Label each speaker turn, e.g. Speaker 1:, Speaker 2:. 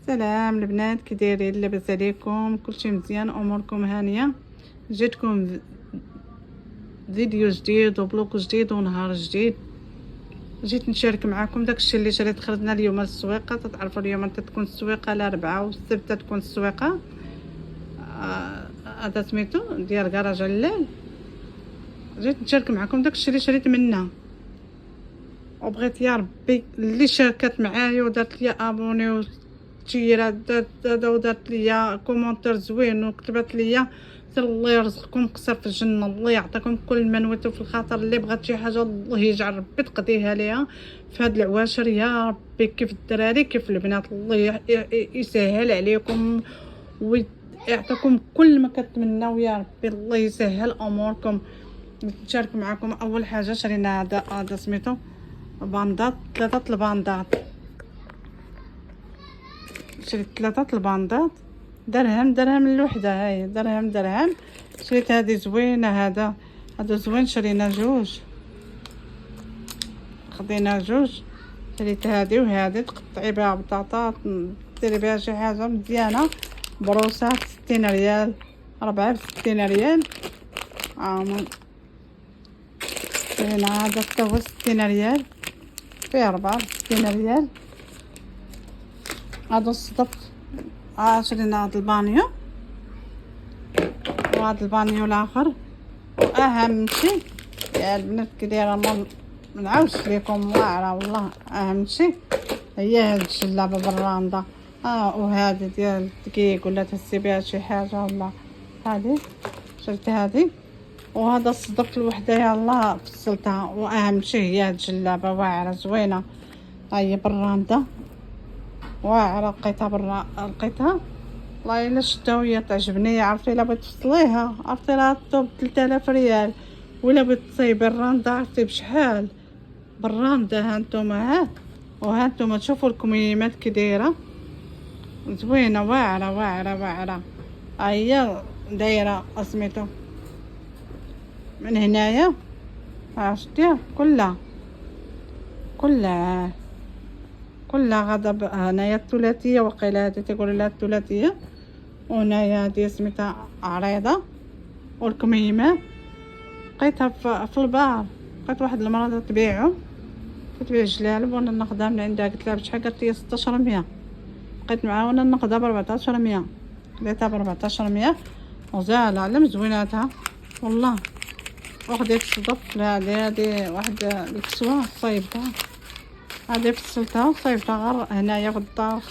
Speaker 1: سلام البنات، كي دايرين؟ لاباس عليكم؟ كلشي مزيان؟ اموركم هانيه؟ جيتكم فيديو جديد وبلوك جديد ونهار جديد. جيت نشارك معكم داكشي اللي شريت. خرجنا اليوم للسويقه، تتعرفوا اليوم تكون السويقه الاربعاء والسبت تكون السويقه هذا سميتو ديال كراج علال. جيت نشارك معكم داكشي اللي شريت منها، وبغيت يا ربي اللي شاركت معايا ودارت لي ابوني وتيرات ودارت لي كومونتير زوين وكتبت لي الله يرزقكم قصر في الجنه، الله يعطيكم كل ما نويتو في الخاطر. اللي بغات شي حاجه الله يجعل ربي تقضيها ليها في هاد العواشر يا ربي، كيف الدراري كيف البنات. الله يسهل عليكم ويعطيكم كل ما كتمناو يا ربي، الله يسهل اموركم. نشارك معكم اول حاجه شرينا هذا سميتو باندات، 3 الباندات. شريت 3 الباندات درهم الوحده، هاي درهم. شريت هذه زوينه، هذا زوين. شرينا جوج، خدينا جوج. شريت هذه وهذه، تقطعي بها بطاطا، ديري بها شي حاجه مزيانه. بروسات 60 ريال، 4 ب60 ريال. شرينا هذا حتى هو 60 ريال، فيه 4 ب60 ريال. هذا الصدف. شرينا هذا البانيو وهذا البانيو الاخر. واهم شيء يا البنات كي دايره، ما نعاودش لكم واعره والله، اهم شيء هي هاد الجلابه بالراندا. وهذه ديال الدقيق ولا تهزي بها شي حاجه ولا هذه. شريت هذه. وهذا الصدف الوحده يلاه فصلتها. واهم شيء هي هاد الجلابه واعره زوينه، هي بالراندا واعره. لقيتها والله الا شفتها وهي تعجبني. عرفتي الا بغيت تفصليها، عرفتي راه الطوب 3000 ريال، ولا بغيت تصايبي الراندا عرفتي بشحال بالراندا. ها نتوما، وها نتوما تشوفوا الكميمات كي دايره زوينه، واعره. هي دايره سميتو من هنايا، شفتيها كلها غدا. هنايا الثلاثيه وقيله هذه تيقولوا لها الثلاثيه، وهنايا هذه سميتها عريضه. والكميمات لقيتها في البار. لقيت واحد المراه تبيع جلالب وانا ناخذها من عندها. قلت لها بشحال؟ قالت لي 1600. بقيت معاها وانا ناخذها ب 1400. خديتها ب 1400 وزاله علم زويناتها والله. وخديت الصدف هذه واحد الكسوه صايبتها، هذه فصلتها وصايبتها غير هنايا في الدار.